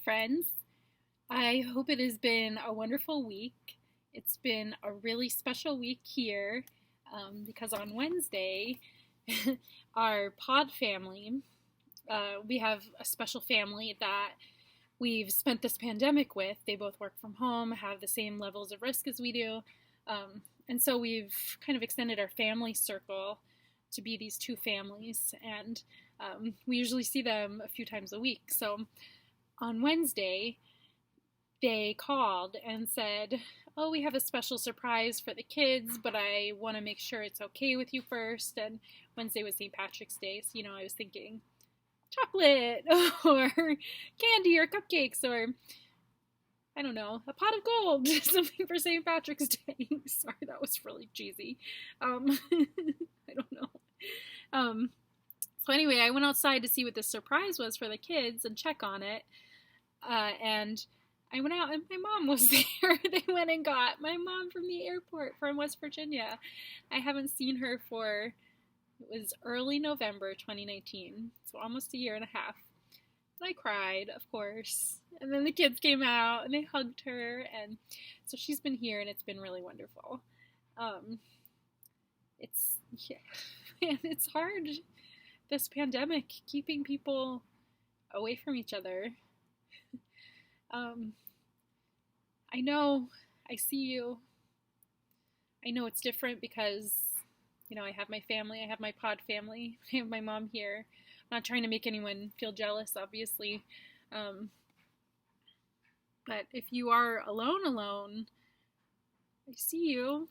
friends. I hope it has been a wonderful week. It's been a really special week here because on Wednesday, our pod family, we have a special family that we've spent this pandemic with. They both work from home, have the same levels of risk as we do. And so we've kind of extended our family circle to be these two families. And we usually see them a few times a week. So on Wednesday, they called and said, "Oh, we have a special surprise for the kids, but I want to make sure it's okay with you first." And Wednesday was St. Patrick's Day, so, I was thinking chocolate or candy or cupcakes or, I don't know, a pot of gold, something for St. Patrick's Day. Sorry, that was really cheesy. I don't know. So anyway, I went outside to see what this surprise was for the kids and check on it. And I went out and my mom was there. They went and got my mom from the airport from West Virginia. I haven't seen her for, it was early November 2019, so almost a year and a half. And I cried, of course. And then the kids came out and they hugged her. And so she's been here and it's been really wonderful. It's hard, this pandemic, keeping people away from each other. I know, I see you. I know it's different because, I have my family, I have my pod family, I have my mom here. I'm not trying to make anyone feel jealous, obviously. But if you are alone, I see you.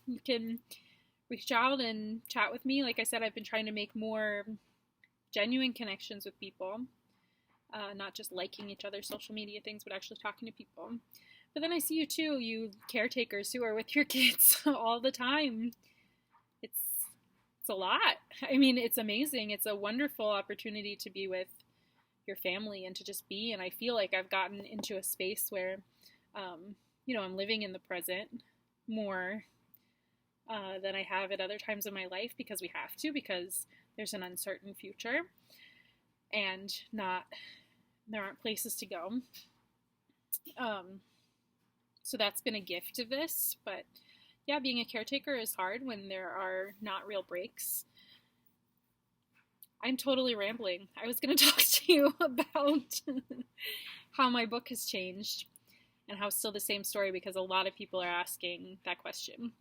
You can reach out and chat with me. Like I said, I've been trying to make more genuine connections with people. Not just liking each other's social media things, but actually talking to people. But then I see you too, you caretakers who are with your kids all the time. It's a lot. I mean, it's amazing. It's a wonderful opportunity to be with your family and to just be. And I feel like I've gotten into a space where, I'm living in the present more than I have at other times in my life because we have to, because there's an uncertain future and there aren't places to go. So that's been a gift of this, but yeah, being a caretaker is hard when there are not real breaks. I'm totally rambling. I was going to talk to you about how my book has changed and how it's still the same story because a lot of people are asking that question.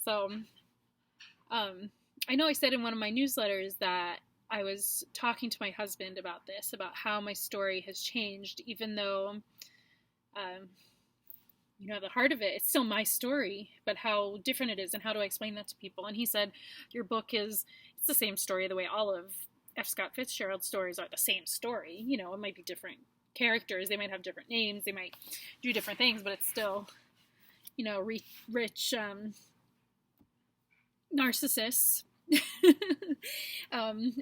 So, I know I said in one of my newsletters that I was talking to my husband about this, about how my story has changed, even though, the heart of it, it's still my story, but how different it is, and how do I explain that to people? And he said, your book it's the same story, the way all of F. Scott Fitzgerald's stories are the same story. It might be different characters, they might have different names, they might do different things, but it's still, rich narcissists.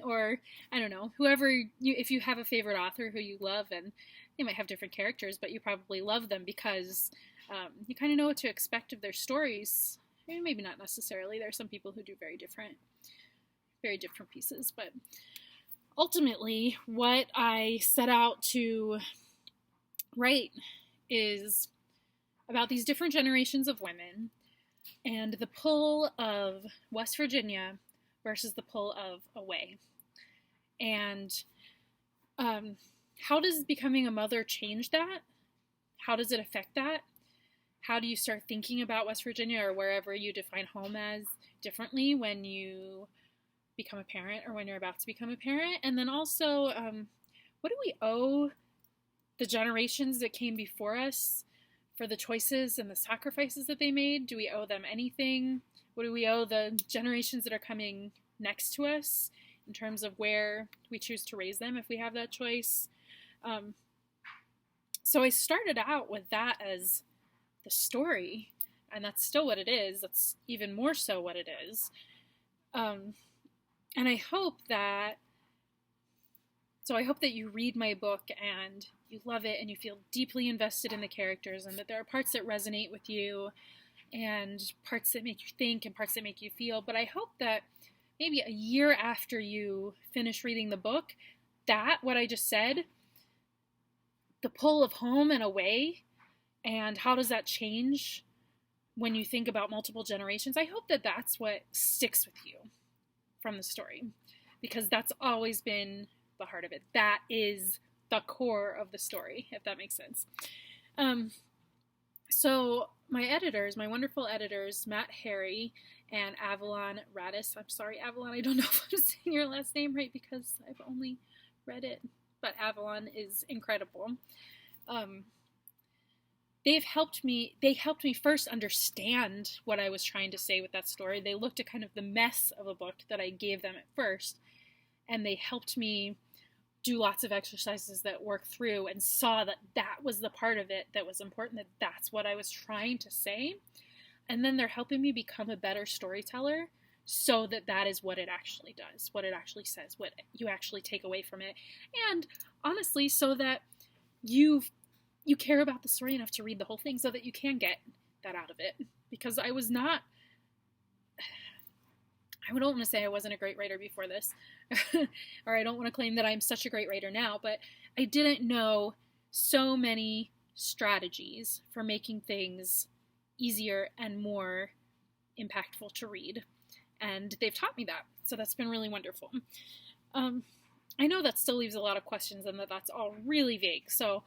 Or I don't know, whoever if you have a favorite author who you love, and they might have different characters, but you probably love them because you kind of know what to expect of their stories. Maybe not necessarily. There are some people who do very different pieces, but ultimately what I set out to write is about these different generations of women and the pull of West Virginia versus the pull of away. And how does becoming a mother change that? How does it affect that? How do you start thinking about West Virginia or wherever you define home as differently when you become a parent or when you're about to become a parent? And then also, what do we owe the generations that came before us for the choices and the sacrifices that they made? Do we owe them anything? What do we owe the generations that are coming next to us in terms of where we choose to raise them if we have that choice? So I started out with that as the story, and that's still what it is. That's even more so what it is. And I hope that you read my book and you love it and you feel deeply invested in the characters, and that there are parts that resonate with you and parts that make you think and parts that make you feel. But I hope that maybe a year after you finish reading the book, that what I just said the pull of home and away, and how does that change when you think about multiple generations. I hope that that's what sticks with you from the story, because that's always been the heart of it. That is the core of the story, if that makes sense. So my editors, my wonderful editors, Matt Harry and Avalon Radis. I'm sorry, Avalon, I don't know if I'm saying your last name right because I've only read it, but Avalon is incredible. They helped me first understand what I was trying to say with that story. They looked at kind of the mess of a book that I gave them at first, and they helped me do lots of exercises that work through and saw that that was the part of it that was important, that that's what I was trying to say. And then they're helping me become a better storyteller so that that is what it actually does, what it actually says, what you actually take away from it. And honestly, so that you care about the story enough to read the whole thing so that you can get that out of it. Because I don't want to say I wasn't a great writer before this, or I don't want to claim that I'm such a great writer now, but I didn't know so many strategies for making things easier and more impactful to read. And they've taught me that. So that's been really wonderful. I know that still leaves a lot of questions and that that's all really vague. So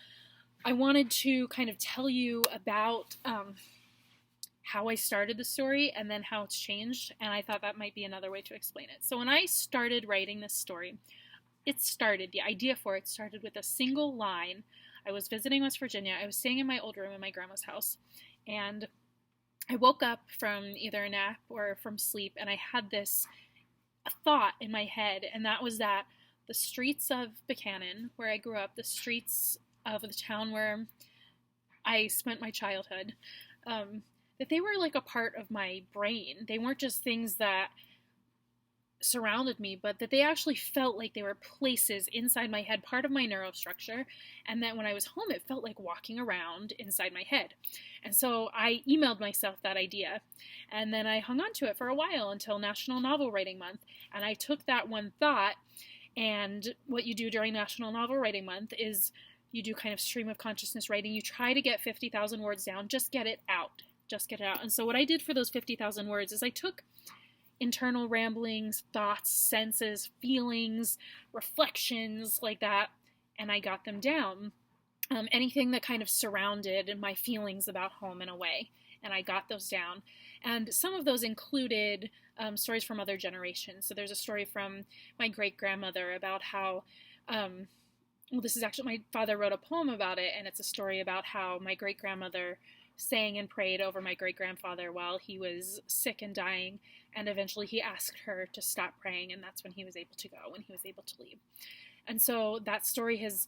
I wanted to kind of tell you about how I started the story and then how it's changed, and I thought that might be another way to explain it. So when I started writing this story, the idea for it started with a single line. I was visiting West Virginia. I was staying in my old room in my grandma's house, and I woke up from either a nap or from sleep, and I had a thought in my head, and that was that the streets of Buchanan, where I grew up, the streets of the town where I spent my childhood, that they were like a part of my brain. They weren't just things that surrounded me, but that they actually felt like they were places inside my head, part of my neurostructure, and that when I was home, it felt like walking around inside my head. And so I emailed myself that idea, and then I hung on to it for a while until National Novel Writing Month, and I took that one thought, and what you do during National Novel Writing Month is you do kind of stream of consciousness writing. You try to get 50,000 words down, just get it out. And so what I did for those 50,000 words is I took internal ramblings, thoughts, senses, feelings, reflections like that, and I got them down. Anything that kind of surrounded my feelings about home and away, and I got those down. And some of those included stories from other generations. So there's a story from my great-grandmother about how, this is actually, my father wrote a poem about it, and it's a story about how my great-grandmother sang and prayed over my great-grandfather while he was sick and dying, and eventually he asked her to stop praying, and that's when he was able to go, when he was able to leave. And so that story has,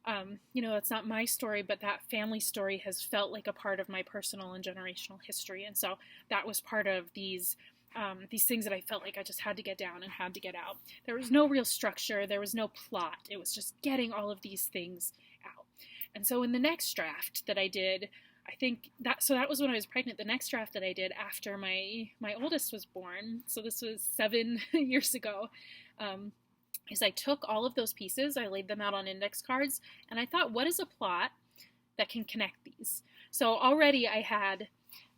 it's not my story, but that family story has felt like a part of my personal and generational history, and so that was part of these things that I felt like I just had to get down and had to get out. There was no real structure, there was no plot, it was just getting all of these things out. And so in the next draft that I did, that was when I was pregnant. The next draft that I did after my oldest was born, so this was 7 years ago, is I took all of those pieces, I laid them out on index cards, and I thought, what is a plot that can connect these? So already I had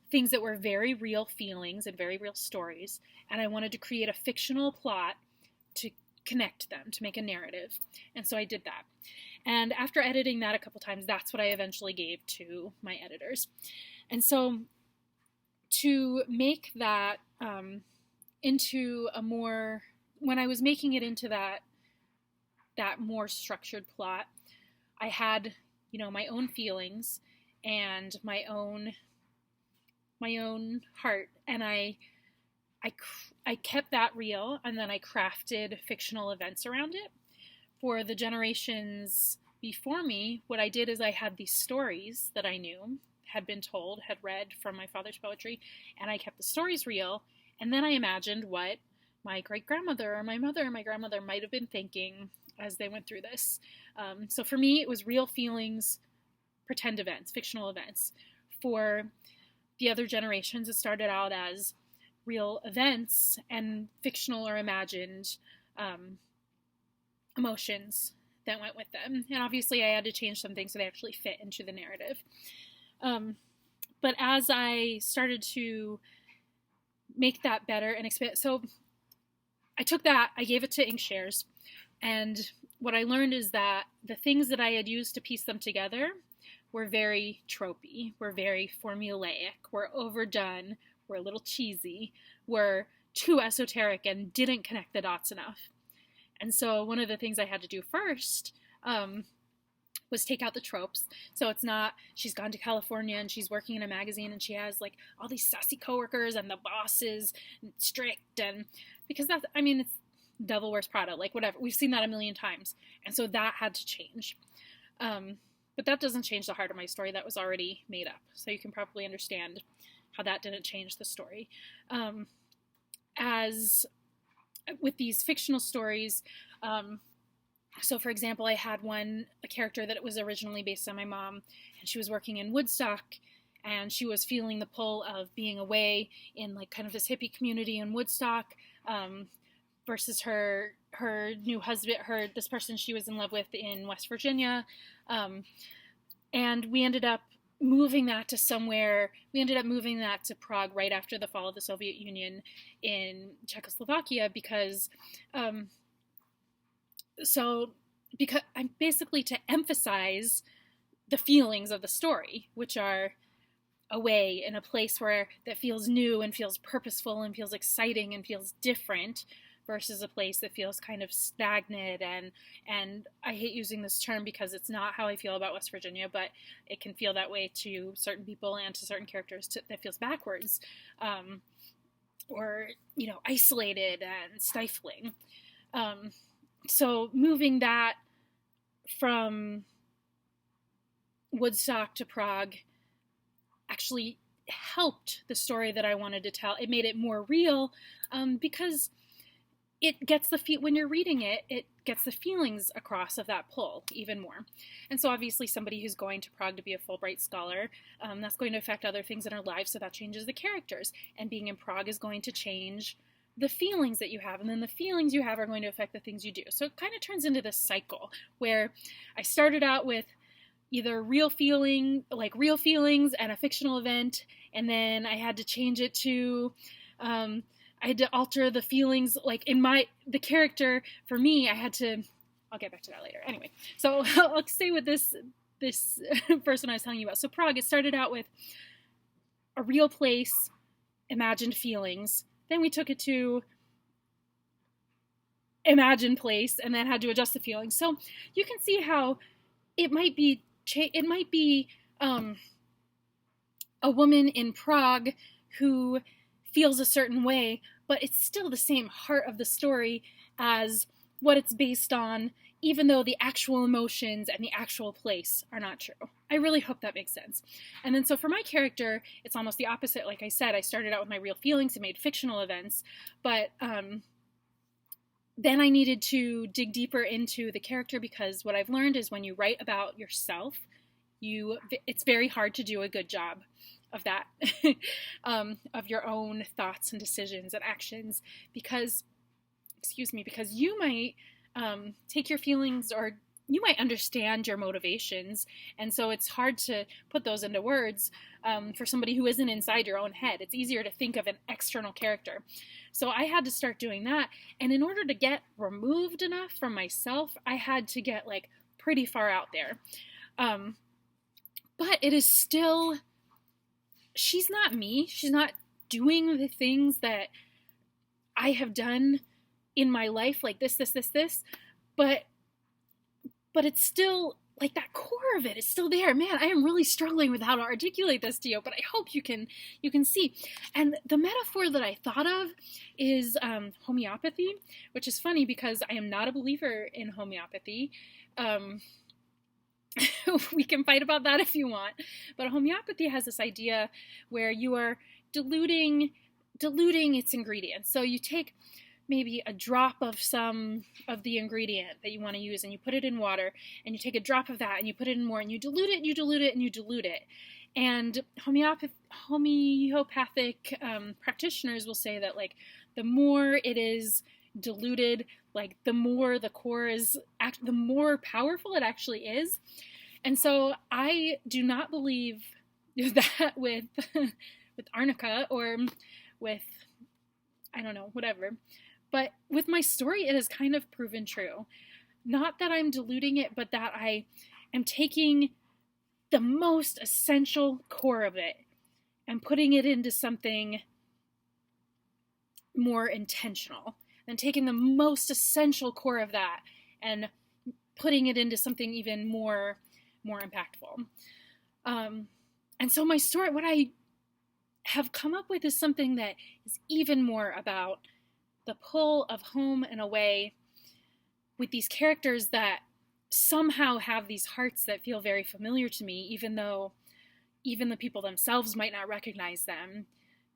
things that were very real feelings and very real stories, and I wanted to create a fictional plot to connect them, to make a narrative, and so I did that. And after editing that a couple times, that's what I eventually gave to my editors. And so to make that into a more, when I was making it into that more structured plot, I had, my own feelings and my own heart, and I kept that real, and then I crafted fictional events around it. For the generations before me, what I did is I had these stories that I knew, had been told, had read from my father's poetry, and I kept the stories real, and then I imagined what my great-grandmother or my mother or my grandmother might have been thinking as they went through this. So for me, it was real feelings, pretend events, fictional events. For the other generations, it started out as real events and fictional or imagined emotions that went with them. And obviously I had to change some things so they actually fit into the narrative. But as I started to make that better and expand, so I took that, I gave it to Inkshares, and what I learned is that the things that I had used to piece them together were very tropey, were very formulaic, were overdone, were a little cheesy, were too esoteric and didn't connect the dots enough. And so one of the things I had to do first was take out the tropes. So it's not, she's gone to California and she's working in a magazine and she has like all these sassy coworkers and the boss is strict, and because that's, I mean, it's Devil Wears Prada, like whatever. We've seen that a million times. And so that had to change. But that doesn't change the heart of my story. That was already made up. So you can probably understand how that didn't change the story. As with these fictional stories, so for example, I had a character that was originally based on my mom, and she was working in Woodstock, and she was feeling the pull of being away in like kind of this hippie community in Woodstock, versus her new husband, this person she was in love with in West Virginia. And we ended up moving that to Prague right after the fall of the Soviet Union in Czechoslovakia, because I'm basically to emphasize the feelings of the story, which are away in a place that feels new and feels purposeful and feels exciting and feels different, versus a place that feels kind of stagnant, and I hate using this term because it's not how I feel about West Virginia, but it can feel that way to certain people and to certain characters that feels backwards, or, isolated and stifling. So moving that from Woodstock to Prague actually helped the story that I wanted to tell. It made it more real, because it gets when you're reading it, it gets the feelings across of that pull even more. And so obviously somebody who's going to Prague to be a Fulbright scholar, that's going to affect other things in our lives, so that changes the characters. And being in Prague is going to change the feelings that you have, and then the feelings you have are going to affect the things you do. So it kind of turns into this cycle where I started out with either real feelings and a fictional event, and then I had to change it to, I had to alter the feelings, like the character, for me, I'll get back to that later. Anyway, so I'll stay with this person I was telling you about. So Prague, it started out with a real place, imagined feelings. Then we took it to imagined place, and then had to adjust the feelings. So you can see how it might be a woman in Prague who feels a certain way, but it's still the same heart of the story as what it's based on, even though the actual emotions and the actual place are not true. I really hope that makes sense. And then so for my character, it's almost the opposite. Like I said, I started out with my real feelings and made fictional events, but then I needed to dig deeper into the character, because what I've learned is when you write about yourself, it's very hard to do a good job of that, of your own thoughts and decisions and actions, because you might take your feelings, or you might understand your motivations, and so it's hard to put those into words for somebody who isn't inside your own head. It's easier to think of an external character. So I had to start doing that, and in order to get removed enough from myself, I had to get like pretty far out there. But it is still, she's not me. She's not doing the things that I have done in my life, like this, but it's still, like, that core of it is still there. Man, I am really struggling with how to articulate this to you, but I hope you can see. And the metaphor that I thought of is homeopathy, which is funny because I am not a believer in homeopathy. We can fight about that if you want, but homeopathy has this idea where you are diluting its ingredients. So you take maybe a drop of some of the ingredient that you want to use, and you put it in water, and you take a drop of that and you put it in more, and you dilute it and you dilute it and you dilute it. And homeopathic practitioners will say that, like, the more it is diluted, like the more the core is, the more powerful it actually is. And so I do not believe that with arnica or with, I don't know, whatever. But with my story, it has kind of proven true. Not that I'm diluting it, but that I am taking the most essential core of it and putting it into something more intentional, and taking the most essential core of that and putting it into something even more impactful. And so my story, what I have come up with, is something that is even more about the pull of home and away, with these characters that somehow have these hearts that feel very familiar to me, even though even the people themselves might not recognize them,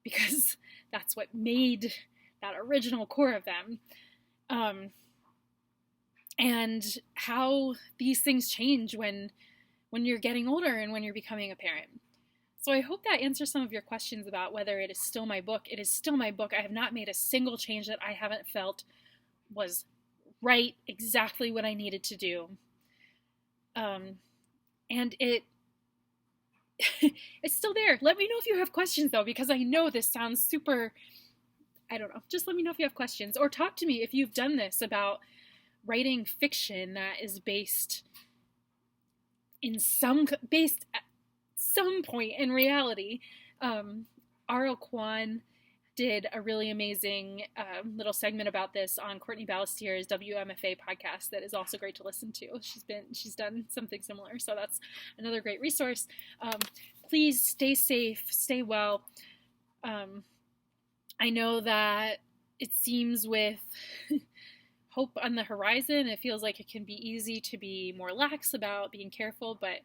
because that's what made that original core of them. And how these things change when you're getting older and when you're becoming a parent. So I hope that answers some of your questions about whether it is still my book. It is still my book. I have not made a single change that I haven't felt was right, exactly what I needed to do. And it's still there. Let me know if you have questions, though, because I know this sounds super, I don't know. Just let me know if you have questions, or talk to me if you've done this about writing fiction that is based at some point in reality. Kwan did a really amazing little segment about this on Courtney Ballestier's WMFA podcast that is also great to listen to. She's done something similar, so that's another great resource. Please stay safe, stay well. I know that it seems with hope on the horizon, it feels like it can be easy to be more lax about being careful, but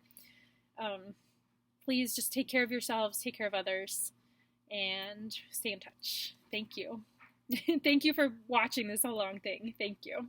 please just take care of yourselves, take care of others, and stay in touch. Thank you. Thank you for watching this whole long thing. Thank you.